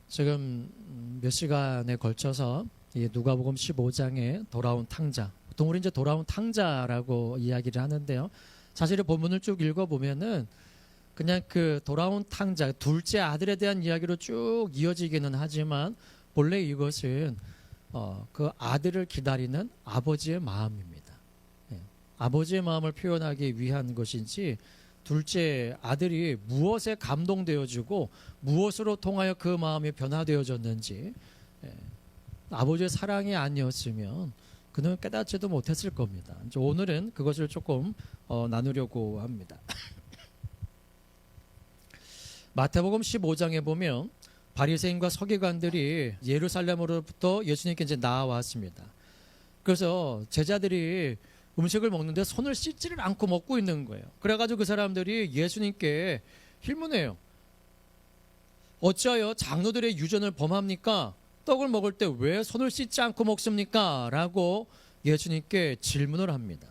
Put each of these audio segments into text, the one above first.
지금 몇 시간에 걸쳐서 이 누가복음 15장에 돌아온 탕자, 보통 우리 이제 돌아온 탕자라고 이야기를 하는데요. 사실 본문을 쭉 읽어보면은 그냥 그 돌아온 탕자, 둘째 아들에 대한 이야기로 쭉 이어지기는 하지만 본래 이것은 그 아들을 기다리는 아버지의 마음입니다. 예. 아버지의 마음을 표현하기 위한 것인지 둘째 아들이 무엇에 감동되어지고 무엇으로 통하여 그 마음이 변화되어졌는지 아버지의 사랑이 아니었으면 그는 깨닫지도 못했을 겁니다. 오늘은 그것을 조금 나누려고 합니다. 마태복음 15장에 보면 바리새인과 서기관들이 예루살렘으로부터 예수님께 이제 나와왔습니다. 그래서 제자들이 음식을 먹는데 손을 씻지를 않고 먹고 있는 거예요. 그래가지고 그 사람들이 예수님께 힐문해요. 어찌하여 장로들의 유전을 범합니까? 떡을 먹을 때 왜 손을 씻지 않고 먹습니까? 라고 예수님께 질문을 합니다.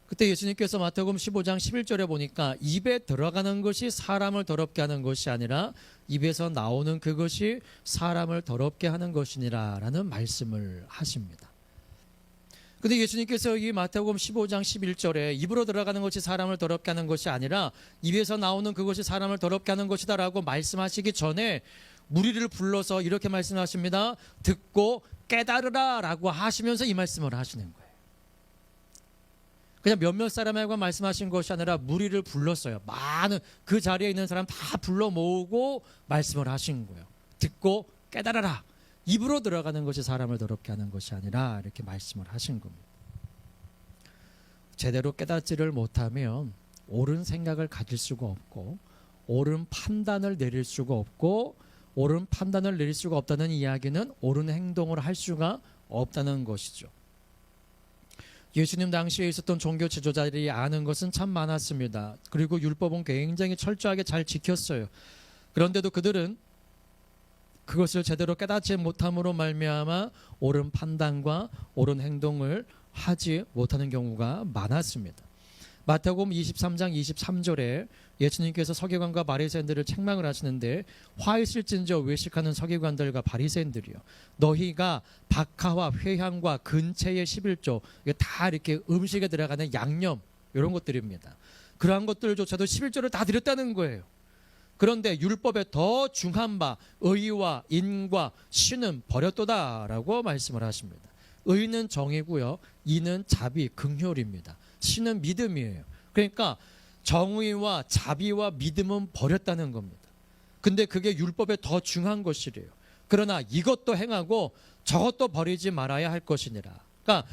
그때 예수님께서 마태복음 15장 11절에 보니까 입에 들어가는 것이 사람을 더럽게 하는 것이 아니라 입에서 나오는 그것이 사람을 더럽게 하는 것이니라 라는 말씀을 하십니다. 근데 예수님께서 이 마태복음 15장 11절에 입으로 들어가는 것이 사람을 더럽게 하는 것이 아니라 입에서 나오는 그것이 사람을 더럽게 하는 것이다 라고 말씀하시기 전에 무리를 불러서 이렇게 말씀하십니다. 듣고 깨달으라 라고 하시면서 이 말씀을 하시는 거예요. 그냥 몇몇 사람에게 말씀하신 것이 아니라 무리를 불렀어요. 많은 그 자리에 있는 사람 다 불러 모으고 말씀을 하신 거예요. 듣고 깨달아라. 입으로 들어가는 것이 사람을 더럽게 하는 것이 아니라 이렇게 말씀을 하신 겁니다. 제대로 깨닫지를 못하면 옳은 생각을 가질 수가 없고 옳은 판단을 내릴 수가 없고 옳은 판단을 내릴 수가 없다는 이야기는 옳은 행동을 할 수가 없다는 것이죠. 예수님 당시에 있었던 종교 지도자들이 아는 것은 참 많았습니다. 그리고 율법은 굉장히 철저하게 잘 지켰어요. 그런데도 그들은 그것을 제대로 깨닫지 못함으로 말미암아 옳은 판단과 옳은 행동을 하지 못하는 경우가 많았습니다. 마태복음 23장 23절에 예수님께서 서기관과 바리새인들을 책망을 하시는데 화 있을진저 외식하는 서기관들과 바리새인들이요 너희가 박하와 회향과 근체의 11조 다 이렇게 음식에 들어가는 양념 이런 것들입니다. 그러한 것들조차도 11조를 다 드렸다는 거예요. 그런데 율법에 더 중한 바 의와 인과 신은 버렸도다라고 말씀을 하십니다. 의는 정이고요. 인은 자비, 긍휼입니다. 신은 믿음이에요. 그러니까 정의와 자비와 믿음은 버렸다는 겁니다. 근데 그게 율법에 더 중한 것이래요. 그러나 이것도 행하고 저것도 버리지 말아야 할 것이니라. 그러니까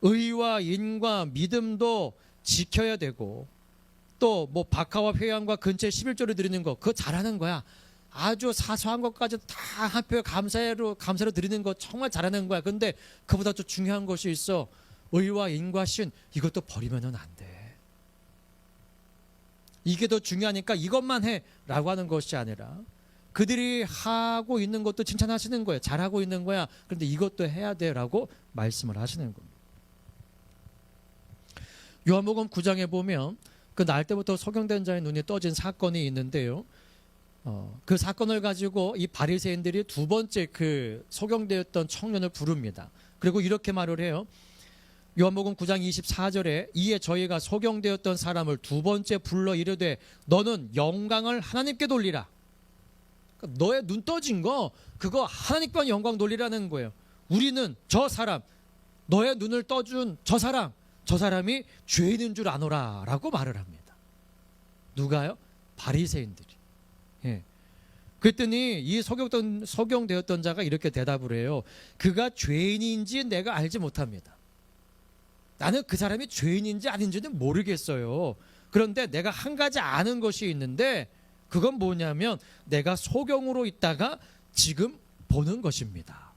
의와 인과 믿음도 지켜야 되고 또 뭐 박하와 회향과 근체 11조를 드리는 거 그거 잘하는 거야. 아주 사소한 것까지 다 한 표 감사로 드리는 거 정말 잘하는 거야. 근데 그보다 더 중요한 것이 있어. 의와 인과 신 이것도 버리면은 안 돼. 이게 더 중요하니까 이것만 해라고 하는 것이 아니라 그들이 하고 있는 것도 칭찬하시는 거예요. 잘하고 있는 거야. 그런데 이것도 해야 돼라고 말씀을 하시는 겁니다. 요한복음 9장에 보면 그 날 때부터 소경된 자의 눈이 떠진 사건이 있는데요. 그 사건을 가지고 이 바리새인들이 두 번째 그 소경되었던 청년을 부릅니다. 그리고 이렇게 말을 해요. 요한복음 9장 24절에 이에 저희가 소경되었던 사람을 두 번째 불러 이르되 너는 영광을 하나님께 돌리라. 그러니까 너의 눈 떠진 거 그거 하나님께 영광 돌리라는 거예요. 우리는 저 사람 너의 눈을 떠준 저 사람이 죄인인 줄 아노라 라고 말을 합니다. 누가요? 바리새인들이. 예. 그랬더니 이 소경되었던 자가 이렇게 대답을 해요. 그가 죄인인지 내가 알지 못합니다. 나는 그 사람이 죄인인지 아닌지는 모르겠어요. 그런데 내가 한 가지 아는 것이 있는데 그건 뭐냐면 내가 소경으로 있다가 지금 보는 것입니다.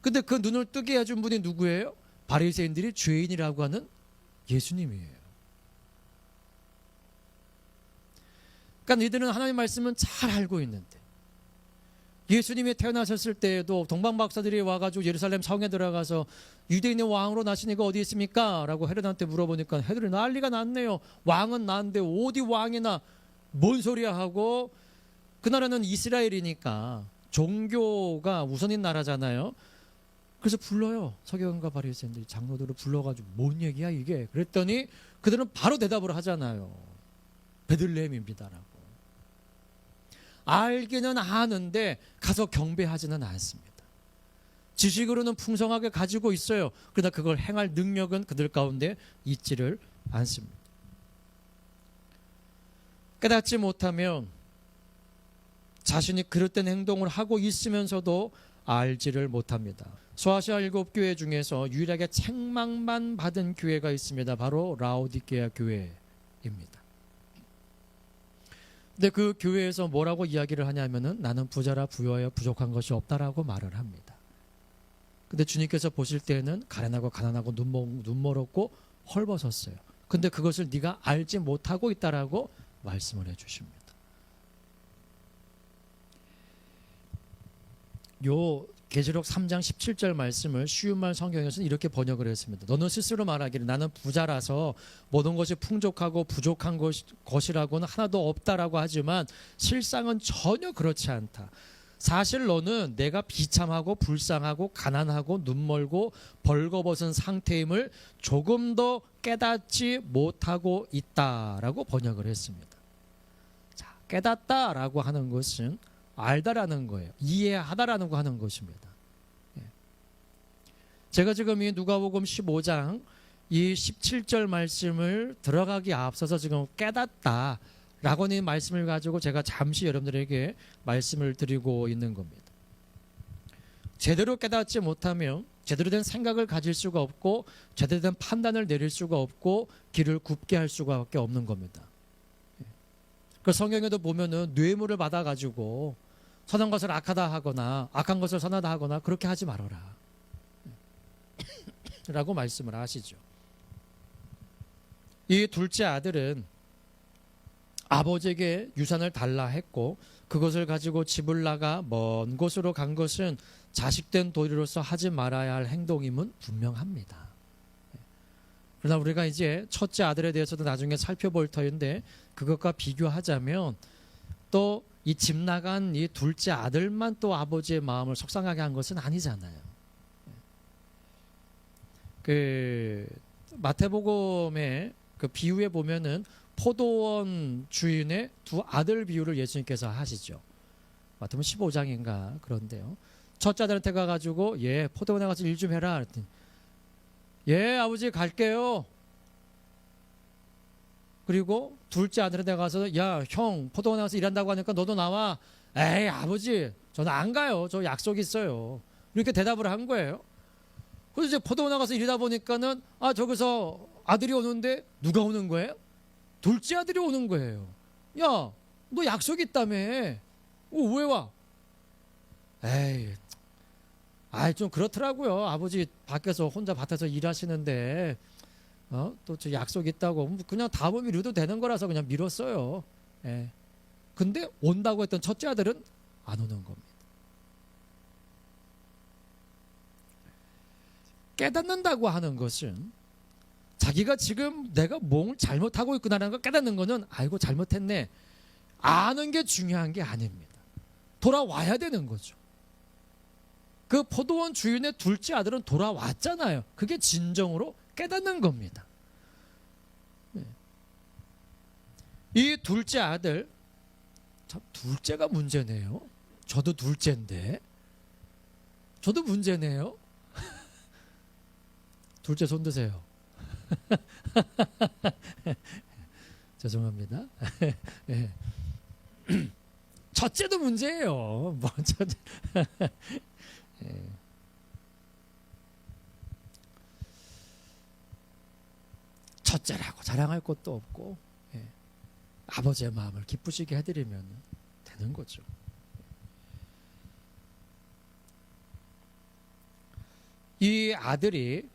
근데 그 눈을 뜨게 해준 분이 누구예요? 바리새인들이 죄인이라고 하는 예수님이에요. 그러니까 이들은 하나님의 말씀은 잘 알고 있는데 예수님이 태어나셨을 때에도 동방박사들이 와가지고 예루살렘 성에 들어가서 유대인의 왕으로 나신 이가 어디 있습니까? 라고 헤롯한테 물어보니까 헤롯이 난리가 났네요. 왕은 나는데 어디 왕이나 뭔 소리야 하고 그 나라는 이스라엘이니까 종교가 우선인 나라잖아요. 그래서 불러요. 서기관과 바리새인들이 장로들을 불러가지고 뭔 얘기야 이게? 그랬더니 그들은 바로 대답을 하잖아요. 베들레헴입니다라고. 알기는 아는데 가서 경배하지는 않습니다. 지식으로는 풍성하게 가지고 있어요. 그러나 그걸 행할 능력은 그들 가운데 있지를 않습니다. 깨닫지 못하면 자신이 그릇된 행동을 하고 있으면서도 알지를 못합니다. 소아시아 7교회 중에서 유일하게 책망만 받은 교회가 있습니다. 바로 라오디게아 교회입니다. 근데 그 교회에서 뭐라고 이야기를 하냐면은 나는 부자라 부여하여 부족한 것이 없다라고 말을 합니다. 근데 주님께서 보실 때는 가련하고 가난하고 눈멀었고 헐벗었어요. 근데 그것을 네가 알지 못하고 있다라고 말씀을 해주십니다. 요 계시록 3장 17절 말씀을 쉬운 말 성경에서는 이렇게 번역을 했습니다. 너는 스스로 말하기를 나는 부자라서 모든 것이 풍족하고 부족한 것이라고는 하나도 없다라고 하지만 실상은 전혀 그렇지 않다. 사실 너는 내가 비참하고 불쌍하고 가난하고 눈멀고 벌거벗은 상태임을 조금 더 깨닫지 못하고 있다라고 번역을 했습니다. 자, 깨닫다라고 하는 것은 알다라는 거예요. 이해하다라는 거 하는 것입니다. 제가 지금 이 누가복음 15장 이 17절 말씀을 들어가기 앞서서 지금 깨닫다라고 하는 말씀을 가지고 제가 잠시 여러분들에게 말씀을 드리고 있는 겁니다. 제대로 깨닫지 못하면 제대로 된 생각을 가질 수가 없고 제대로 된 판단을 내릴 수가 없고 길을 굽게 할 수밖에 없는 겁니다. 그 성경에도 보면은 뇌물을 받아가지고 선한 것을 악하다 하거나 악한 것을 선하다 하거나 그렇게 하지 말아라 라고 말씀을 하시죠. 이 둘째 아들은 아버지에게 유산을 달라 했고 그것을 가지고 집을 나가 먼 곳으로 간 것은 자식된 도리로서 하지 말아야 할 행동임은 분명합니다. 그러나 우리가 이제 첫째 아들에 대해서도 나중에 살펴볼 터인데 그것과 비교하자면 또 이 집 나간 이 둘째 아들만 또 아버지의 마음을 속상하게 한 것은 아니잖아요. 그 마태복음의 그 비유에 보면은 포도원 주인의 두 아들 비유를 예수님께서 하시죠. 마태복음 15장인가 그런데요. 첫째 아들한테 가가지고 포도원에 가서 일 좀 해라 그랬더니 아버지 갈게요. 그리고 둘째 아들한테 가서 야 형 포도원에 가서 일한다고 하니까 너도 나와. 에이 아버지 저는 안 가요. 저 약속 있어요. 이렇게 대답을 한 거예요. 그래서 이제 포도원에 가서 일하다 보니까는 저기서 아들이 오는데 누가 오는 거예요? 둘째 아들이 오는 거예요. 야 너 약속 있다며. 왜 와? 좀 그렇더라고요. 아버지 밖에서 혼자 밭에서 일하시는데 또 저 약속 있다고 그냥 다음을 미뤄도 되는 거라서 그냥 미뤘어요. 근데 온다고 했던 첫째 아들은 안 오는 겁니다. 깨닫는다고 하는 것은 자기가 지금 내가 뭘 잘못하고 있구나라는 걸 깨닫는 거는 아이고 잘못했네 아는 게 중요한 게 아닙니다. 돌아와야 되는 거죠. 그 포도원 주인의 둘째 아들은 돌아왔잖아요. 그게 진정으로 깨닫는 겁니다. 이 둘째 아들 참 둘째가 문제네요. 저도 둘째인데 저도 문제네요. 둘째 손 드세요. 죄송합니다. 첫째도 문제예요. 첫째. 첫째라고 자랑할 것도 없고 아버지의 마음을 기쁘시게 해드리면 되는 거죠. 이 아들이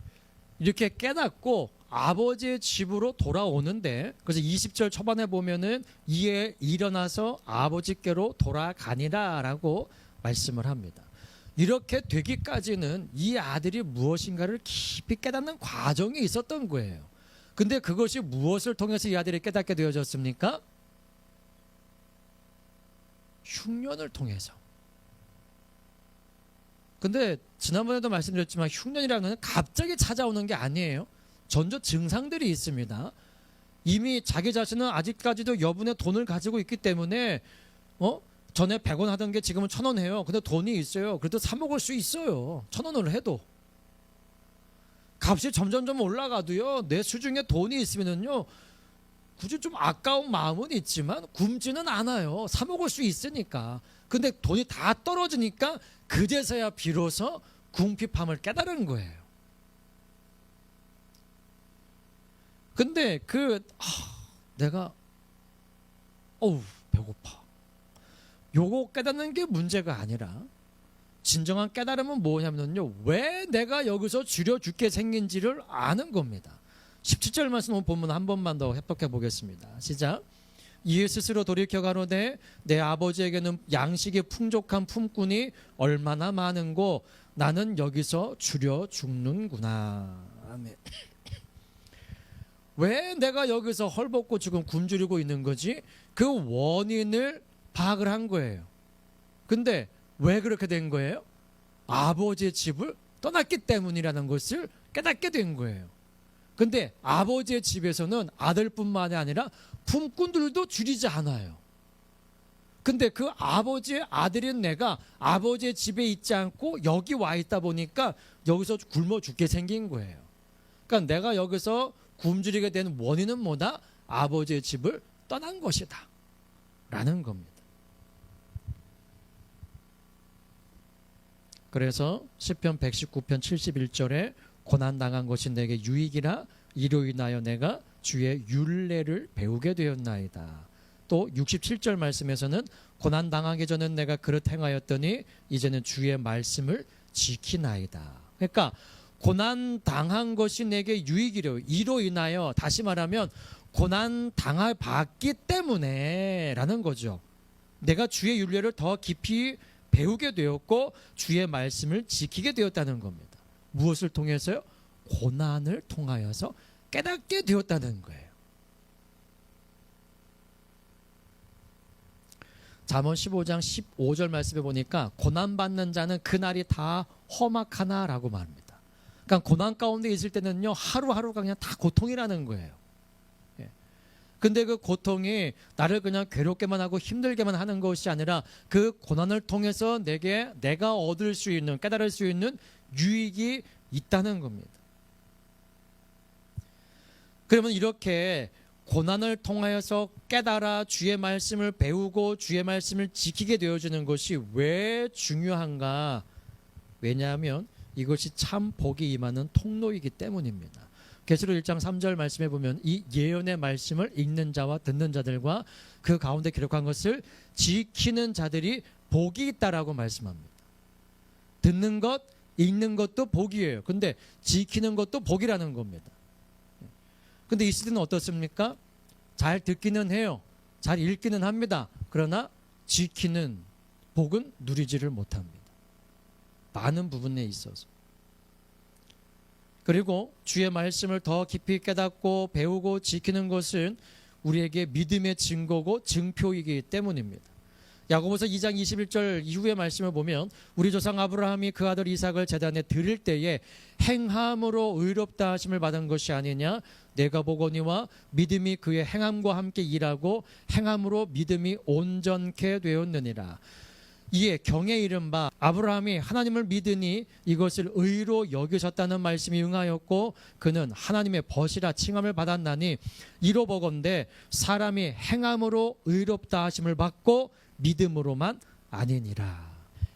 이렇게 깨닫고 아버지의 집으로 돌아오는데 그래서 20절 초반에 보면은 이에 일어나서 아버지께로 돌아가니라 라고 말씀을 합니다. 이렇게 되기까지는 이 아들이 무엇인가를 깊이 깨닫는 과정이 있었던 거예요. 근데 그것이 무엇을 통해서 이 아들이 깨닫게 되어졌습니까? 흉년을 통해서. 근데 지난번에도 말씀드렸지만 흉년이라는 것은 갑자기 찾아오는 게 아니에요. 전조 증상들이 있습니다. 이미 자기 자신은 아직까지도 여분의 돈을 가지고 있기 때문에 전에 100원 하던 게 지금은 1000원 해요. 근데 돈이 있어요. 그래도 사 먹을 수 있어요. 1000원을 해도. 값이 점점점 올라가도요. 내 수중에 돈이 있으면은요. 굳이 좀 아까운 마음은 있지만 굶지는 않아요. 사 먹을 수 있으니까. 근데 돈이 다 떨어지니까 그제서야 비로소 궁핍함을 깨달은 거예요. 근데 내가 배고파. 요거 깨닫는 게 문제가 아니라 진정한 깨달음은 뭐냐면요. 왜 내가 여기서 줄여 죽게 생긴지를 아는 겁니다. 17절 말씀 본문 한 번만 더 해석해 보겠습니다. 시작. 이에 스스로 돌이켜 가로되 내 아버지에게는 양식이 풍족한 품꾼이 얼마나 많은고 나는 여기서 줄여 죽는구나. 아멘. 왜 내가 여기서 헐벗고 지금 굶주리고 있는 거지? 그 원인을 파악을 한 거예요. 근데 왜 그렇게 된 거예요? 아버지의 집을 떠났기 때문이라는 것을 깨닫게 된 거예요. 근데 아버지의 집에서는 아들뿐만이 아니라 품꾼들도 줄이지 않아요. 근데 그 아버지의 아들인 내가 아버지의 집에 있지 않고 여기 와 있다 보니까 여기서 굶어 죽게 생긴 거예요. 그러니까 내가 여기서 굶주리게 된 원인은 뭐다? 아버지의 집을 떠난 것이다 라는 겁니다. 그래서 시편 119편 71절에 고난당한 것이 내게 유익이라 이로 인하여 내가 주의 율례를 배우게 되었나이다. 또 67절 말씀에서는 고난당하기 전엔 내가 그릇 행하였더니 이제는 주의 말씀을 지키나이다. 그러니까 고난당한 것이 내게 유익이려 이로 인하여, 다시 말하면 고난당할 받기 때문에 라는 거죠. 내가 주의 율례를 더 깊이 배우게 되었고 주의 말씀을 지키게 되었다는 겁니다. 무엇을 통해서요? 고난을 통하여서 깨닫게 되었다는 거예요. 잠언 15장 15절 말씀에 보니까 고난받는 자는 그날이 다 험악하나라고 말합니다. 그러니까 고난 가운데 있을 때는요, 하루하루가 그냥 다 고통이라는 거예요. 근데 그 고통이 나를 그냥 괴롭게만 하고 힘들게만 하는 것이 아니라 그 고난을 통해서 내가 얻을 수 있는, 깨달을 수 있는 유익이 있다는 겁니다. 그러면 이렇게 고난을 통하여서 깨달아 주의 말씀을 배우고 주의 말씀을 지키게 되어지는 것이 왜 중요한가? 왜냐하면 이것이 참 복이 임하는 통로이기 때문입니다. 계시록 1장 3절 말씀에 보면 이 예언의 말씀을 읽는 자와 듣는 자들과 그 가운데 기록한 것을 지키는 자들이 복이 있다라고 말씀합니다. 듣는 것, 읽는 것도 복이에요. 근데 지키는 것도 복이라는 겁니다. 근데 이 시대는 어떻습니까? 잘 듣기는 해요. 잘 읽기는 합니다. 그러나 지키는 복은 누리지를 못합니다. 많은 부분에 있어서. 그리고 주의 말씀을 더 깊이 깨닫고 배우고 지키는 것은 우리에게 믿음의 증거고 증표이기 때문입니다. 야고보서 2장 21절 이후의 말씀을 보면 우리 조상 아브라함이 그 아들 이삭을 제단에 드릴 때에 행함으로 의롭다 하심을 받은 것이 아니냐, 내가 보거니와 믿음이 그의 행함과 함께 일하고 행함으로 믿음이 온전케 되었느니라. 이에 경에 이른 바 아브라함이 하나님을 믿으니 이것을 의로 여기셨다는 말씀이 응하였고 그는 하나님의 벗이라 칭함을 받았나니 이로 보건대 사람이 행함으로 의롭다 하심을 받고 믿음으로만 아니니라.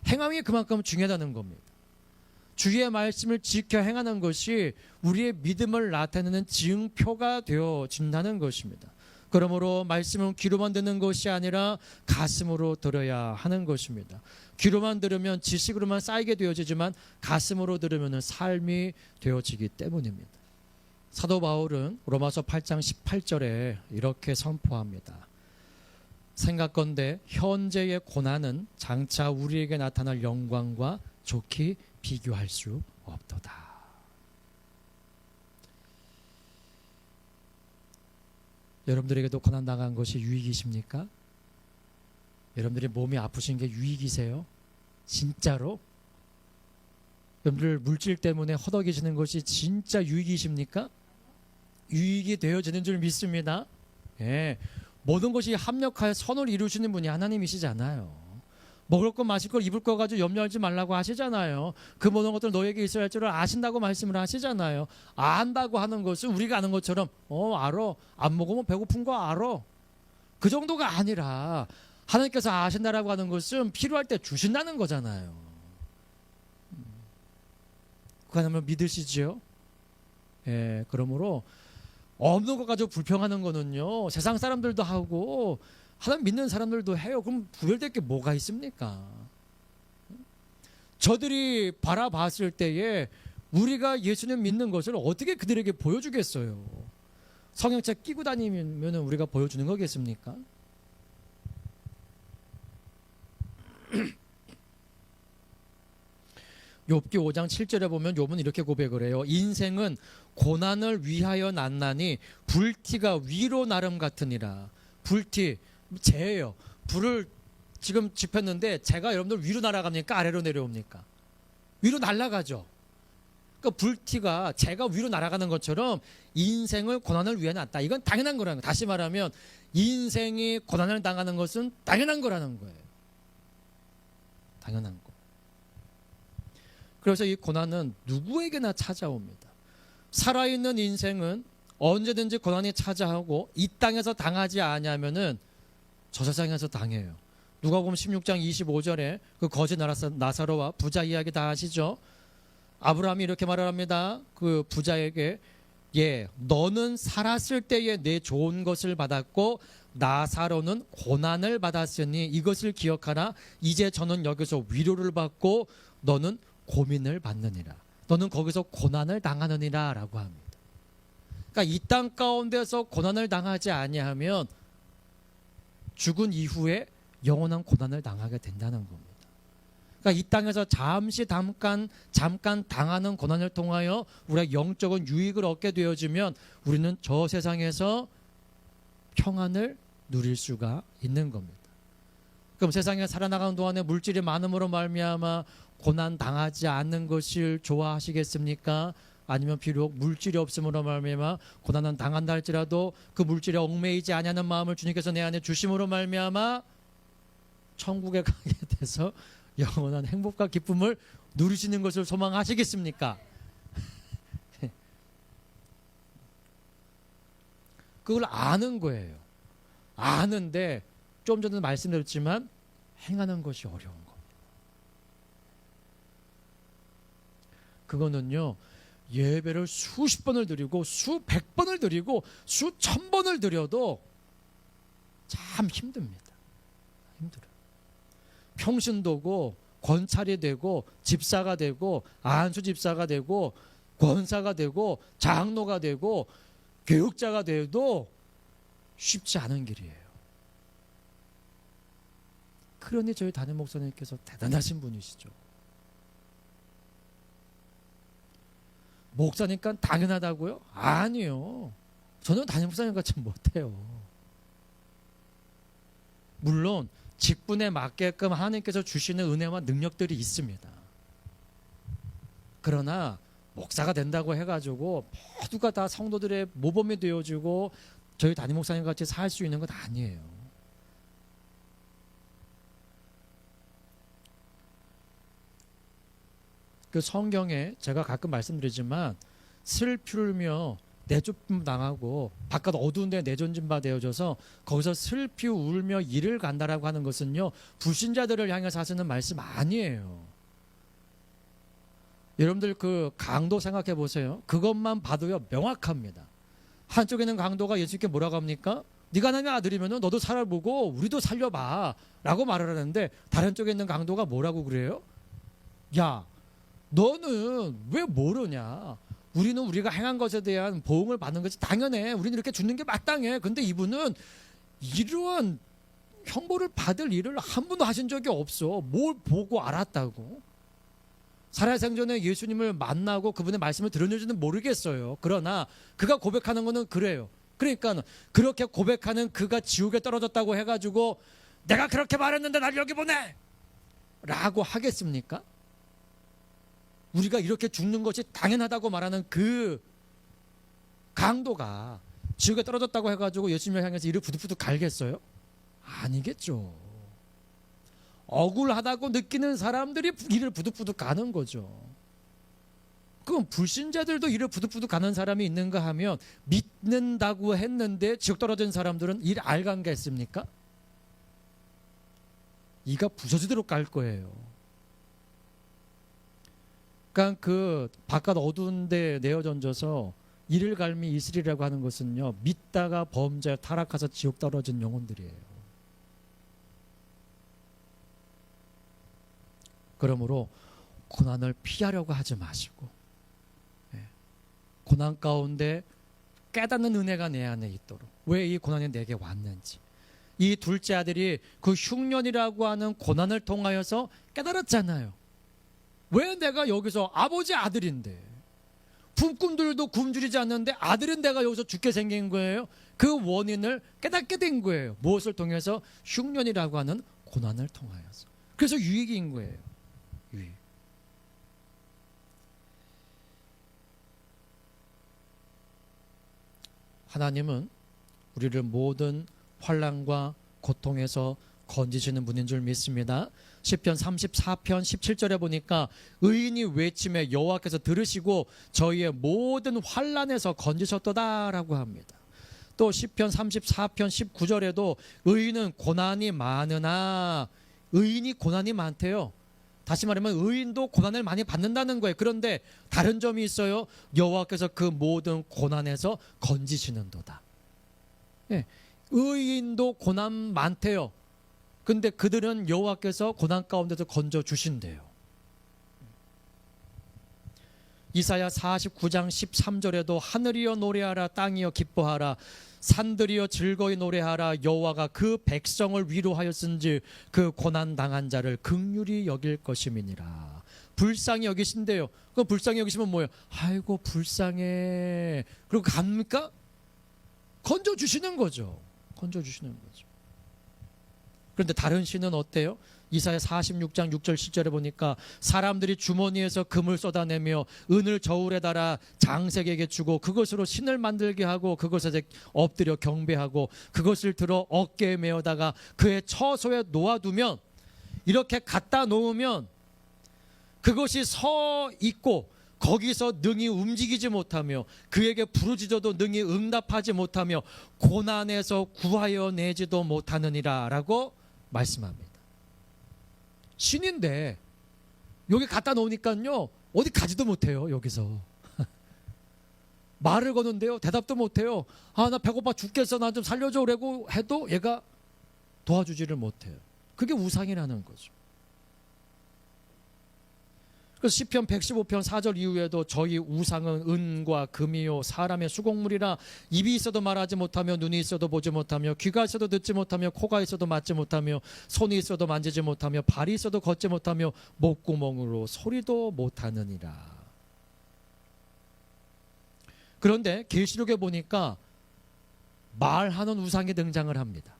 행함이 그만큼 중요하다는 겁니다. 주의 말씀을 지켜 행하는 것이 우리의 믿음을 나타내는 증표가 되어진다는 것입니다. 그러므로 말씀은 귀로만 듣는 것이 아니라 가슴으로 들어야 하는 것입니다. 귀로만 들으면 지식으로만 쌓이게 되어지지만 가슴으로 들으면 삶이 되어지기 때문입니다. 사도 바울은 로마서 8장 18절에 이렇게 선포합니다. 생각건대 현재의 고난은 장차 우리에게 나타날 영광과 좋게 비교할 수 없도다. 여러분들에게도 고난당한 것이 유익이십니까? 여러분들이 몸이 아프신 게 유익이세요? 진짜로? 여러분들 물질 때문에 허덕이시는 것이 진짜 유익이십니까? 유익이 되어지는 줄 믿습니다. 예, 모든 것이 합력하여 선을 이루시는 분이 하나님이시잖아요. 먹을 것 마실 걸 입을 거 가지고 염려하지 말라고 하시잖아요. 그 모든 것들 너에게 있어야 할 줄을 아신다고 말씀을 하시잖아요. 안다고 하는 것은 우리가 아는 것처럼 알아. 안 먹으면 배고픈 거 알아. 그 정도가 아니라 하나님께서 아신다라고 하는 것은 필요할 때 주신다는 거잖아요. 그 하나님을 믿으시지요? 예, 그러므로 없는 것 가지고 불평하는 거는요, 세상 사람들도 하고 하나님 믿는 사람들도 해요. 그럼 구별될 게 뭐가 있습니까? 저들이 바라봤을 때에 우리가 예수님 믿는 것을 어떻게 그들에게 보여주겠어요? 성경책 끼고 다니면 우리가 보여주는 거겠습니까? 욥기 5장 7절에 보면 욥은 이렇게 고백을 해요. 인생은 고난을 위하여 났나니 불티가 위로 나름 같으니라. 불티, 재예요. 불을 지금 지폈는데 재가 여러분들 위로 날아갑니까? 아래로 내려옵니까? 위로 날아가죠. 그러니까 불티가 재가 위로 날아가는 것처럼 인생을 고난을 위해 놨다. 이건 당연한 거라는 거예요. 다시 말하면 인생이 고난을 당하는 것은 당연한 거라는 거예요. 당연한 거. 그래서 이 고난은 누구에게나 찾아옵니다. 살아있는 인생은 언제든지 고난이 찾아오고 이 땅에서 당하지 않으면은 저 세상에서 당해요. 누가복음 16장 25절에 그 거지 나사로와 부자 이야기 다 아시죠? 아브라함이 이렇게 말을 합니다. 그 부자에게 너는 살았을 때에 내 좋은 것을 받았고 나사로는 고난을 받았으니 이것을 기억하라. 이제 저는 여기서 위로를 받고 너는 고민을 받느니라. 너는 거기서 고난을 당하느니라 라고 합니다. 그러니까 이 땅 가운데서 고난을 당하지 아니하면 죽은 이후에 영원한 고난을 당하게 된다는 겁니다. 그러니까 이 땅에서 잠깐 당하는 고난을 통하여 우리가 영적인 유익을 얻게 되어지면 우리는 저 세상에서 평안을 누릴 수가 있는 겁니다. 그럼 세상에 살아나가는 동안에 물질이 많음으로 말미암아 고난 당하지 않는 것을 좋아하시겠습니까? 아니면 비록 물질이 없음으로 말미암아 고난은 당한다 할지라도 그 물질에 얽매이지 아니하는 마음을 주님께서 내 안에 주심으로 말미암아 천국에 가게 돼서 영원한 행복과 기쁨을 누리시는 것을 소망하시겠습니까? 그걸 아는 거예요. 아는데 좀 전에 말씀드렸지만 행하는 것이 어려운 겁니다. 그거는요, 예배를 수십 번을 드리고 수백 번을 드리고 수천 번을 드려도 참 힘듭니다. 힘들어요. 평신도고 권찰이 되고 집사가 되고 안수 집사가 되고 권사가 되고 장로가 되고 교육자가 돼도 쉽지 않은 길이에요. 그러니 저희 담임 목사님께서 대단하신 분이시죠. 목사니까 당연하다고요? 아니요. 저는 담임 목사님 같이 못해요. 물론 직분에 맞게끔 하나님께서 주시는 은혜와 능력들이 있습니다. 그러나 목사가 된다고 해가지고 모두가 다 성도들의 모범이 되어주고 저희 담임 목사님 같이 살 수 있는 건 아니에요. 그 성경에 제가 가끔 말씀드리지만 슬피울며 내쫓김 당하고 바깥 어두운 데 내던진 바 되어져서 거기서 슬피 울며 이를 간다라고 하는 것은요, 불신자들을 향해서 하시는 말씀 아니에요. 여러분들 그 강도 생각해 보세요. 그것만 봐도요 명확합니다. 한쪽에 있는 강도가 예수님께 뭐라고 합니까? 네가 하나님의 아들이면 너도 살아보고 우리도 살려봐 라고 말을 하는데, 다른 쪽에 있는 강도가 뭐라고 그래요? 야, 너는 왜 모르냐? 우리는 우리가 행한 것에 대한 보응을 받는 것이 당연해. 우리는 이렇게 죽는 게 마땅해. 근데 이분은 이러한 형벌을 받을 일을 한 번도 하신 적이 없어. 뭘 보고 알았다고? 살아생전에 예수님을 만나고 그분의 말씀을 들었는지는 모르겠어요. 그러나 그가 고백하는 거는 그래요. 그러니까 그렇게 고백하는 그가 지옥에 떨어졌다고 해가지고 내가 그렇게 말했는데 날 여기 보내! 라고 하겠습니까? 우리가 이렇게 죽는 것이 당연하다고 말하는 그 강도가 지옥에 떨어졌다고 해가지고 예수님을 향해서 이를 부득부득 갈겠어요? 아니겠죠. 억울하다고 느끼는 사람들이 이를 부득부득 가는 거죠. 그럼 불신자들도 이를 부득부득 가는 사람이 있는가 하면 믿는다고 했는데 지옥 떨어진 사람들은 이를 알간겠습니까? 이가 부서지도록 갈 거예요. 그러니까 그 바깥 어두운 데 내어 던져서 이를 갈미 이슬이라고 하는 것은요, 믿다가 범죄 타락해서 지옥 떨어진 영혼들이에요. 그러므로 고난을 피하려고 하지 마시고, 고난 가운데 깨닫는 은혜가 내 안에 있도록, 왜 이 고난이 내게 왔는지, 이 둘째 아들이 그 흉년이라고 하는 고난을 통하여서 깨달았잖아요. 왜 내가 여기서 아버지 아들인데 품꾼들도 굶주리지 않는데 아들은 내가 여기서 죽게 생긴 거예요. 그 원인을 깨닫게 된 거예요. 무엇을 통해서? 흉년이라고 하는 고난을 통하여서. 그래서 유익인 거예요. 유익. 하나님은 우리를 모든 환난과 고통에서 건지시는 분인 줄 믿습니다. 시편 34편 17절에 보니까 의인이 외침에 여호와께서 들으시고 저희의 모든 환난에서 건지셨도다라고 합니다. 또 시편 34편 19절에도 의인은 고난이 많으나, 의인이 고난이 많대요. 다시 말하면 의인도 고난을 많이 받는다는 거예요. 그런데 다른 점이 있어요. 여호와께서 그 모든 고난에서 건지시는도다. 예, 의인도 고난 많대요. 근데 그들은 여호와께서 고난 가운데서 건져 주신대요. 이사야 49장 13절에도 하늘이여 노래하라, 땅이여 기뻐하라, 산들이여 즐거이 노래하라, 여호와가 그 백성을 위로하였은지 그 고난 당한 자를 긍휼히 여길 것임이니라. 불쌍히 여기신대요. 그 불쌍히 여기시면 뭐예요? 아이고 불쌍해. 그리고 갑니까? 건져 주시는 거죠. 건져 주시는 거죠. 그런데 다른 시는 어때요? 이사야 46장 6절 10절에 보니까 사람들이 주머니에서 금을 쏟아내며 은을 저울에 달아 장색에게 주고 그것으로 신을 만들게 하고 그것에 엎드려 경배하고 그것을 들어 어깨에 메어다가 그의 처소에 놓아두면, 이렇게 갖다 놓으면 그것이 서 있고 거기서 능히 움직이지 못하며 그에게 부르짖어도 능히 응답하지 못하며 고난에서 구하여 내지도 못하느니라 라고 말씀합니다. 신인데 여기 갖다 놓으니까요 어디 가지도 못해요. 여기서 말을 거는데요 대답도 못해요. 아, 나 배고파 죽겠어, 나 좀 살려줘 그러고 해도 얘가 도와주지를 못해요. 그게 우상이라는 거죠. 그래서 시편 115편 4절 이후에도 저희 우상은 은과 금이요 사람의 수공물이라, 입이 있어도 말하지 못하며 눈이 있어도 보지 못하며 귀가 있어도 듣지 못하며 코가 있어도 맞지 못하며 손이 있어도 만지지 못하며 발이 있어도 걷지 못하며 목구멍으로 소리도 못하느니라. 그런데 계시록에 보니까 말하는 우상이 등장을 합니다.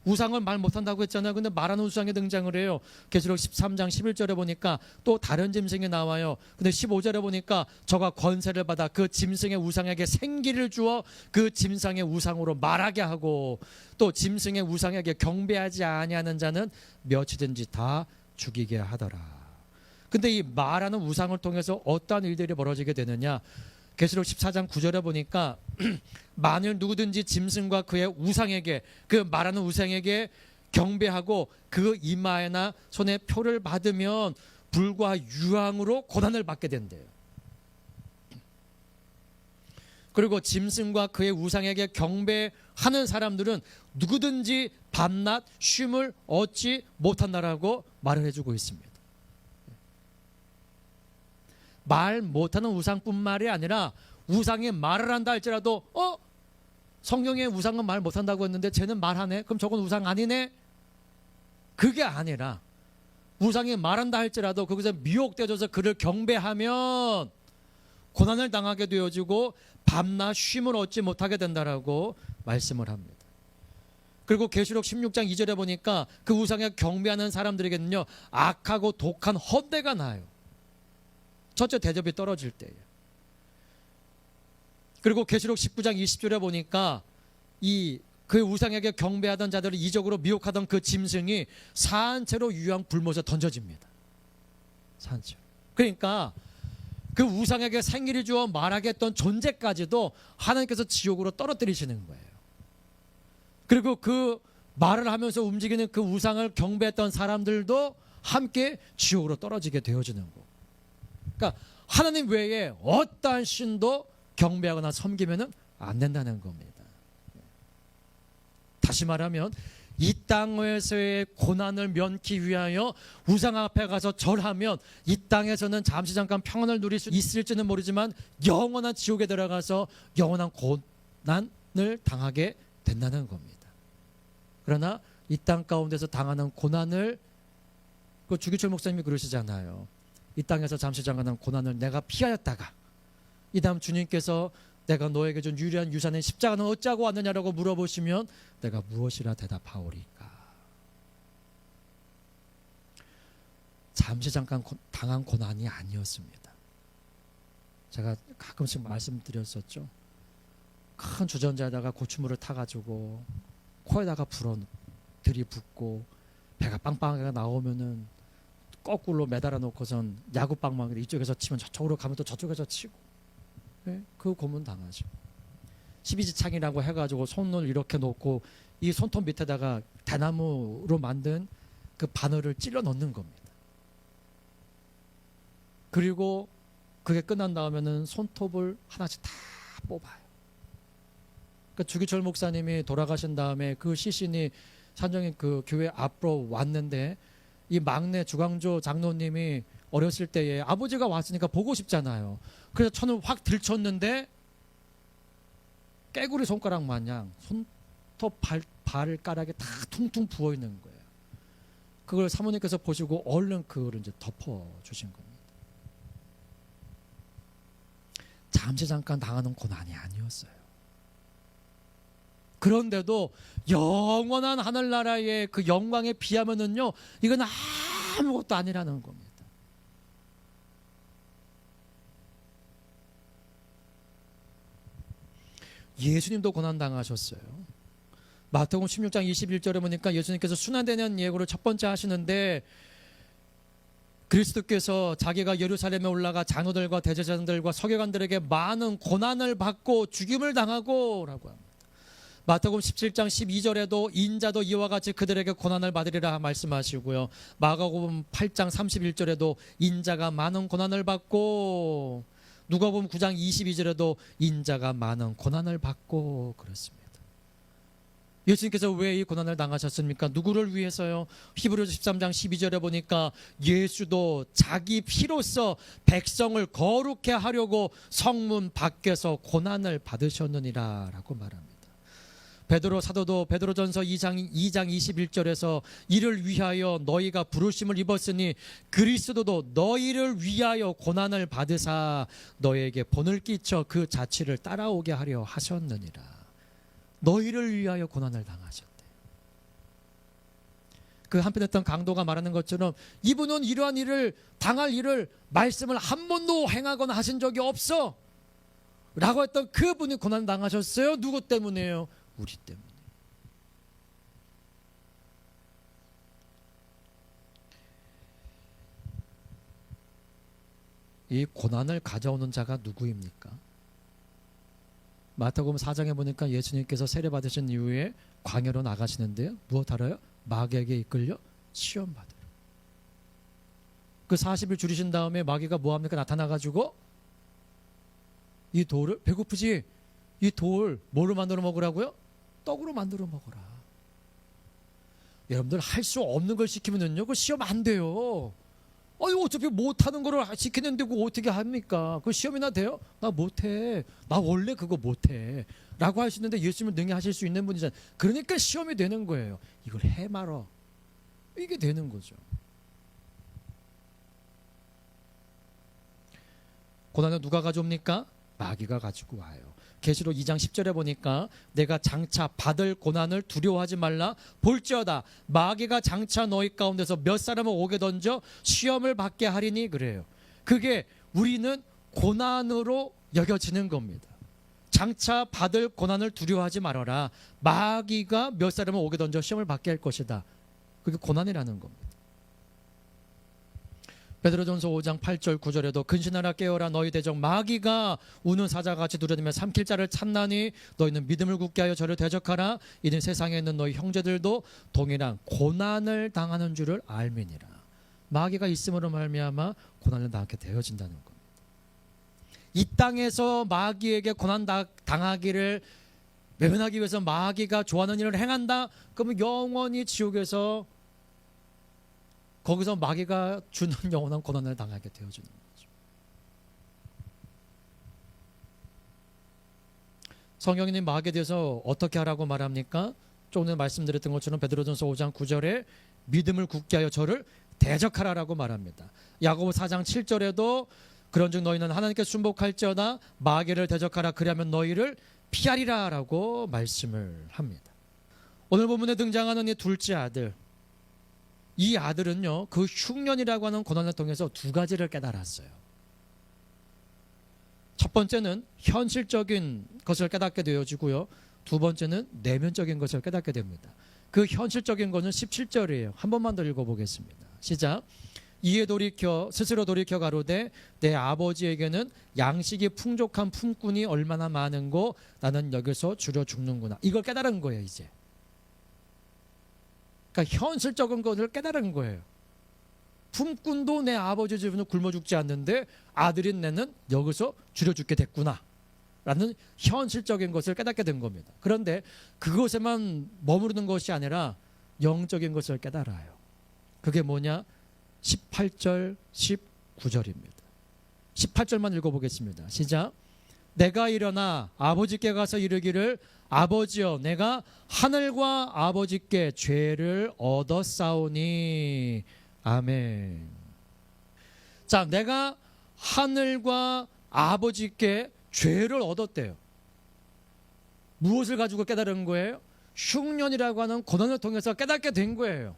우상은 말 못한다고 했잖아요. 근데 말하는 우상이 등장을 해요. 계시록 13장 11절에 보니까 또 다른 짐승이 나와요. 근데 15절에 보니까 저가 권세를 받아 그 짐승의 우상에게 생기를 주어 그 짐승의 우상으로 말하게 하고 또 짐승의 우상에게 경배하지 아니하는 자는 몇이든지 다 죽이게 하더라. 근데 이 말하는 우상을 통해서 어떠한 일들이 벌어지게 되느냐? 계시록 14장 9절에 보니까 만일 누구든지 짐승과 그의 우상에게, 그 말하는 우상에게 경배하고 그 이마에나 손에 표를 받으면 불과 유황으로 고난을 받게 된대요. 그리고 짐승과 그의 우상에게 경배하는 사람들은 누구든지 밤낮 쉼을 얻지 못한다라고 말을 해주고 있습니다. 말 못하는 우상뿐만이 아니라 우상이 말을 한다 할지라도 성경에 우상은 말 못한다고 했는데 쟤는 말하네? 그럼 저건 우상 아니네? 그게 아니라 우상이 말한다 할지라도 거기서 미혹되어져서 그를 경배하면 고난을 당하게 되어지고 밤낮 쉼을 얻지 못하게 된다라고 말씀을 합니다. 그리고 계시록 16장 2절에 보니까 그 우상에 경배하는 사람들에게는요, 악하고 독한 헌대가 나요. 첫째 대접이 떨어질 때에. 그리고 계시록 19장 20절에 보니까 그 우상에게 경배하던 자들을 이적으로 미혹하던 그 짐승이 산채로 유황 불못에 던져집니다. 산채로. 그러니까 그 우상에게 생기를 주어 말하게 했던 존재까지도 하나님께서 지옥으로 떨어뜨리시는 거예요. 그리고 그 말을 하면서 움직이는 그 우상을 경배했던 사람들도 함께 지옥으로 떨어지게 되어지는 거고. 그러니까 하나님 외에 어떠한 신도 경배하거나 섬기면 안 된다는 겁니다. 다시 말하면 이 땅에서의 고난을 면키 위하여 우상 앞에 가서 절하면 이 땅에서는 잠시 잠깐 평안을 누릴 수 있을지는 모르지만 영원한 지옥에 들어가서 영원한 고난을 당하게 된다는 겁니다. 그러나 이 땅 가운데서 당하는 고난을, 그 주기철 목사님이 그러시잖아요. 이 땅에서 잠시 잠깐 고난을 내가 피하였다가 이 다음 주님께서 내가 너에게 준 유리한 유산인 십자가는 어찌하고 왔느냐라고 물어보시면 내가 무엇이라 대답하오리까. 잠시 잠깐 당한 고난이 아니었습니다. 제가 가끔씩 말씀드렸었죠. 큰 주전자에다가 고추물을 타가지고 코에다가 들이붓고 배가 빵빵하게 나오면은 거꾸로 매달아 놓고선 야구방망이 이쪽에서 치면 저쪽으로 가면 또 저쪽에서 치고, 네? 그 고문 당하죠. 12지창이라고 해가지고 손을 이렇게 놓고 이 손톱 밑에다가 대나무로 만든 그 바늘을 찔러 넣는 겁니다. 그리고 그게 끝난 다음에는 손톱을 하나씩 다 뽑아요. 그러니까 주기철 목사님이 돌아가신 다음에 그 시신이 산정인 그 교회 앞으로 왔는데 이 막내 주광조 장로님이 어렸을 때에 아버지가 왔으니까 보고 싶잖아요. 그래서 천을 확 들쳤는데 깨구리 손가락 마냥 손톱 발가락에 다 퉁퉁 부어 있는 거예요. 그걸 사모님께서 보시고 얼른 그걸 이제 덮어 주신 겁니다. 잠시 잠깐 당하는 고난이 아니었어요. 그런데도 영원한 하늘나라의 그 영광에 비하면은요, 이건 아무것도 아니라는 겁니다. 예수님도 고난 당하셨어요. 마태복음 16장 21절에 보니까 예수님께서 순환에 대한 예고를 첫 번째 하시는데, 그리스도께서 자기가 예루살렘에 올라가 장로들과 대제사장들과 서기관들에게 많은 고난을 받고 죽임을 당하고 라고 합니다. 마태복음 17장 12절에도 인자도 이와 같이 그들에게 고난을 받으리라 말씀하시고요. 마가복음 8장 31절에도 인자가 많은 고난을 받고, 누가복음 9장 22절에도 인자가 많은 고난을 받고 그렇습니다. 예수님께서 왜 이 고난을 당하셨습니까? 누구를 위해서요? 히브리서 13장 12절에 보니까 예수도 자기 피로써 백성을 거룩해 하려고 성문 밖에서 고난을 받으셨느니라 라고 말합니다. 베드로 사도도 베드로전서 2장 21절에서 이를 위하여 너희가 부르심을 입었으니 그리스도도 너희를 위하여 고난을 받으사 너에게 본을 끼쳐 그 자취를 따라오게 하려 하셨느니라. 너희를 위하여 고난을 당하셨대. 그 한편 했던 강도가 말하는 것처럼 이분은 이러한 일을 당할 일을 말씀을 한 번도 행하거나 하신 적이 없어 라고 했던 그분이 고난 당하셨어요. 누구 때문에요? 우리 때문에. 이 고난을 가져오는 자가 누구입니까? 마태복음 4장에 보니까 예수님께서 세례 받으신 이후에 광야로 나가시는데요. 무엇 하러요? 마귀에게 이끌려 시험 받으러. 그 40일 줄이신 다음에 마귀가 뭐합니까? 나타나가지고 이 돌을, 배고프지? 이 돌 뭐로 만들어 먹으라고요? 떡으로 만들어 먹어라. 여러분들 할 수 없는 걸 시키면은요, 그 시험 안 돼요. 어차피 못하는 거를 시키는데 그거 어떻게 합니까? 그 시험이나 돼요? 나 못해. 나 원래 그거 못해. 라고 하시는데 예수님은 능히 하실 수 있는 분이잖아요. 그러니까 시험이 되는 거예요. 이걸 해 말어. 이게 되는 거죠. 고난은 누가 가져옵니까? 마귀가 가지고 와요. 계시록 2장 10절에 보니까 내가 장차 받을 고난을 두려워하지 말라. 볼지어다 마귀가 장차 너희 가운데서 몇 사람을 옥에 던져 시험을 받게 하리니 그래요. 그게 우리는 고난으로 여겨지는 겁니다. 장차 받을 고난을 두려워하지 말아라. 마귀가 몇 사람을 옥에 던져 시험을 받게 할 것이다. 그게 고난이라는 겁니다. 베드로전서 5장 8절 9절에도 근신하라 깨어라 너희 대적 마귀가 우는 사자같이 두려우며 삼킬 자를 찾나니 너희는 믿음을 굳게 하여 저를 대적하라. 이는 세상에 있는 너희 형제들도 동일한 고난을 당하는 줄을 알미니라. 마귀가 있음으로 말미암아 고난을 당하게 되어진다는 겁니다. 이 땅에서 마귀에게 고난 당하기를 외면하기 위해서 마귀가 좋아하는 일을 행한다. 그러면 영원히 지옥에서 거기서 마귀가 주는 영원한 고난을 당하게 되어지는 거죠. 성경이 마귀에 대해서 어떻게 하라고 말합니까? 조금 전에 말씀드렸던 것처럼 베드로전서 5장 9절에 믿음을 굳게 하여 저를 대적하라라고 말합니다. 야고보 4장 7절에도 그런즉 너희는 하나님께 순복할지어다 마귀를 대적하라 그리하면 너희를 피하리라라고 말씀을 합니다. 오늘 본문에 등장하는 이 둘째 아들, 이 아들은요 그 흉년이라고 하는 고난을 통해서 두 가지를 깨달았어요. 첫 번째는 현실적인 것을 깨닫게 되어지고요, 두 번째는 내면적인 것을 깨닫게 됩니다. 그 현실적인 것은 17절이에요. 한 번만 더 읽어보겠습니다. 시작. 이에 돌이켜 스스로 돌이켜 가로되 내 아버지에게는 양식이 풍족한 품꾼이 얼마나 많은고 나는 여기서 줄여 죽는구나. 이걸 깨달은 거예요. 이제 그러니까 현실적인 것을 깨달은 거예요. 품꾼도 내 아버지 집은 굶어 죽지 않는데 아들인 내는 여기서 줄여 죽게 됐구나 라는 현실적인 것을 깨닫게 된 겁니다. 그런데 그것에만 머무르는 것이 아니라 영적인 것을 깨달아요. 그게 뭐냐? 18절 19절입니다 18절만 읽어보겠습니다. 시작. 내가 일어나 아버지께 가서 이르기를 아버지여 내가 하늘과 아버지께 죄를 얻었사오니 아멘. 자, 내가 하늘과 아버지께 죄를 얻었대요. 무엇을 가지고 깨달은 거예요? 흉년이라고 하는 고난을 통해서 깨닫게 된 거예요.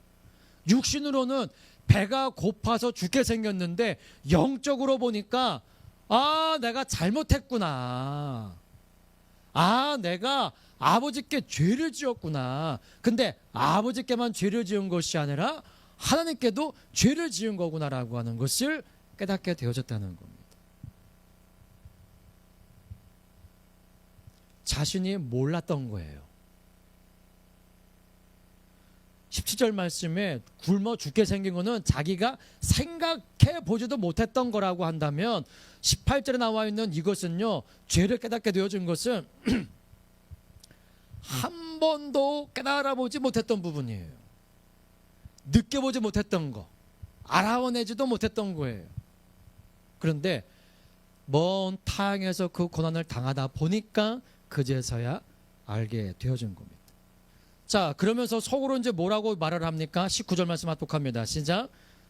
육신으로는 배가 고파서 죽게 생겼는데 영적으로 보니까 아, 내가 잘못했구나. 아, 내가 아버지께 죄를 지었구나. 근데 아버지께만 죄를 지은 것이 아니라 하나님께도 죄를 지은 거구나라고 하는 것을 깨닫게 되어졌다는 겁니다. 자신이 몰랐던 거예요. 17절 말씀에 굶어 죽게 생긴 거는 자기가 생각해 보지도 못했던 거라고 한다면 18절에 나와 있는 이것은요, 죄를 깨닫게 되어진 것은 한 번도 깨달아보지 못했던 부분이에요. 느껴보지 못했던 거, 알아내지도 못했던 거예요. 그런데 먼 타향에서 그 고난을 당하다 보니까 그제서야 알게 되어진 겁니다. 자, 그러면서 속으로 이제 뭐라고 말을 합니까? 19절 말씀 합독합니다. 시작.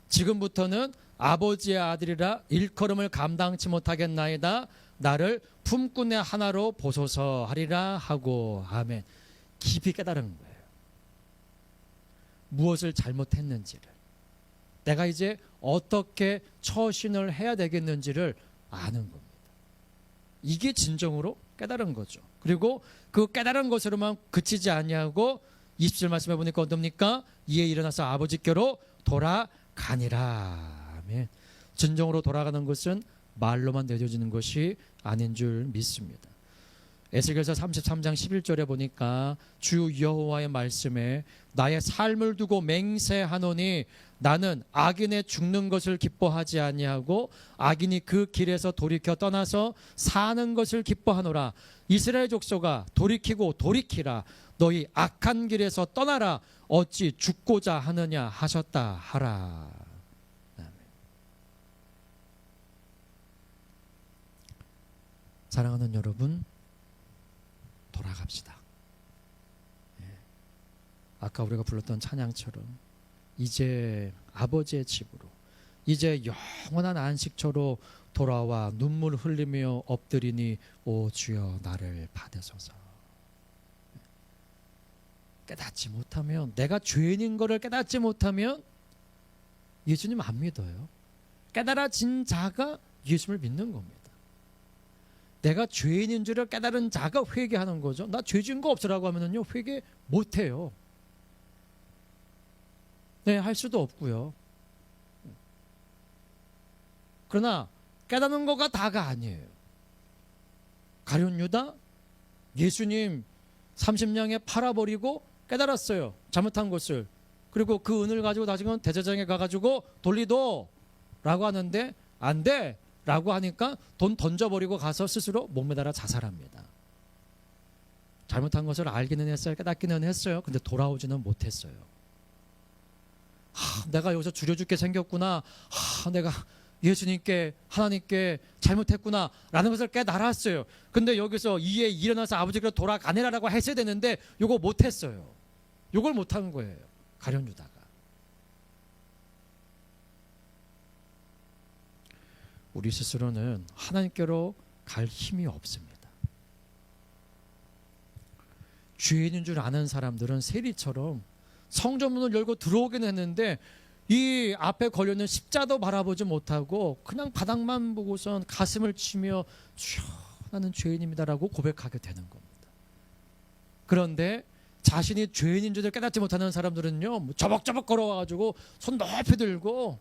지금부터는 아버지의 아들이라 일컬음을 감당치 못하겠나이다. 나를 품꾼의 하나로 보소서 하리라 하고 아멘. 깊이 깨달은 거예요. 무엇을 잘못했는지를, 내가 이제 어떻게 처신을 해야 되겠는지를 아는 겁니다. 이게 진정으로 깨달은 거죠. 그리고 그 깨달은 것으로만 그치지 아니하고 20절 말씀해 보니까 어떻습니까? 이에 일어나서 아버지께로 돌아가니라. 아멘. 진정으로 돌아가는 것은 말로만 내려지는 것이 아닌 줄 믿습니다. 에스겔서 33장 11절에 보니까 주 여호와의 말씀에 나의 삶을 두고 맹세하노니 나는 악인의 죽는 것을 기뻐하지 아니하고 악인이 그 길에서 돌이켜 떠나서 사는 것을 기뻐하노라. 이스라엘 족속아 돌이키고 돌이키라. 너희 악한 길에서 떠나라. 어찌 죽고자 하느냐 하셨다 하라. 아멘. 사랑하는 여러분, 돌아갑시다. 예. 아까 우리가 불렀던 찬양처럼 이제 아버지의 집으로, 이제 영원한 안식처로 돌아와 눈물 흘리며 엎드리니 오 주여 나를 받으소서. 깨닫지 못하면, 내가 죄인인 것을 깨닫지 못하면 예수님 안 믿어요. 깨달아진 자가 예수님을 믿는 겁니다. 내가 죄인인 줄을 깨달은 자가 회개하는 거죠. 나 죄 지은 거 없으라고 하면요 회개 못해요. 네, 할 수도 없고요. 그러나 깨닫는 거가 다가 아니에요. 가룟 유다 예수님 30냥에 팔아버리고 깨달았어요. 잘못한 것을. 그리고 그 은을 가지고 나중에 대제사장에 가가지고 돌리도 라고 하는데 안 돼 라고 하니까 돈 던져버리고 가서 스스로 목매달아 자살합니다. 잘못한 것을 알기는 했어요. 깨닫기는 했어요. 근데 돌아오지는 못했어요. 내가 여기서 줄여 죽게 생겼구나. 내가 예수님께 하나님께 잘못했구나 라는 것을 깨달았어요. 근데 여기서 이에 일어나서 아버지께로 돌아가내라라고 했어야 되는데 요거 못했어요. 요걸 못한 거예요. 가룟 유다가. 우리 스스로는 하나님께로 갈 힘이 없습니다. 죄인인 줄 아는 사람들은 세리처럼 성전문을 열고 들어오긴 했는데 이 앞에 걸려있는 십자도 바라보지 못하고 그냥 바닥만 보고선 가슴을 치며 주여 나는 죄인입니다라고 고백하게 되는 겁니다. 그런데 자신이 죄인인 줄 깨닫지 못하는 사람들은요 저벅저벅 걸어와가지고 손 높이 들고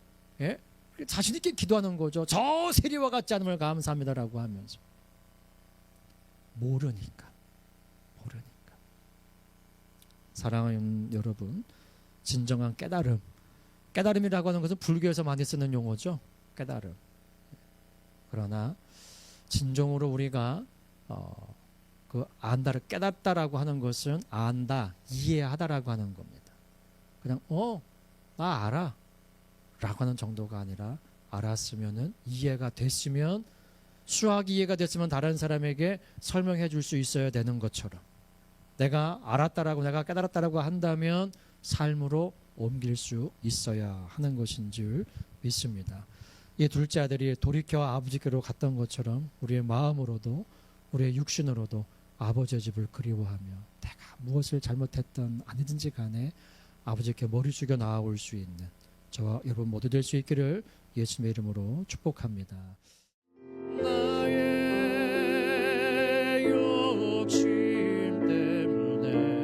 자신 있게 기도하는 거죠. 저 세리와 같지 않음을 감사합니다라고 하면서. 모르니까. 사랑하는 여러분, 진정한 깨달음이라고 하는 것은 불교에서 많이 쓰는 용어죠. 깨달음. 그러나 진정으로 우리가 그 안다를 깨닫다라고 하는 것은 안다, 이해하다라고 하는 겁니다. 그냥 나 알아 라고 하는 정도가 아니라 알았으면은 이해가 됐으면 수학이 이해가 됐으면 다른 사람에게 설명해 줄 수 있어야 되는 것처럼 내가 알았다라고 내가 깨달았다라고 한다면 삶으로 옮길 수 있어야 하는 것인 줄 믿습니다. 이 둘째 아들이 돌이켜 아버지께로 갔던 것처럼 우리의 마음으로도 우리의 육신으로도 아버지의 집을 그리워하며 내가 무엇을 잘못했던 아니든지 간에 아버지께 머리 숙여 나아올 수 있는 저와 여러분 모두 될 수 있기를 예수님의 이름으로 축복합니다. 나의 욕심 때문에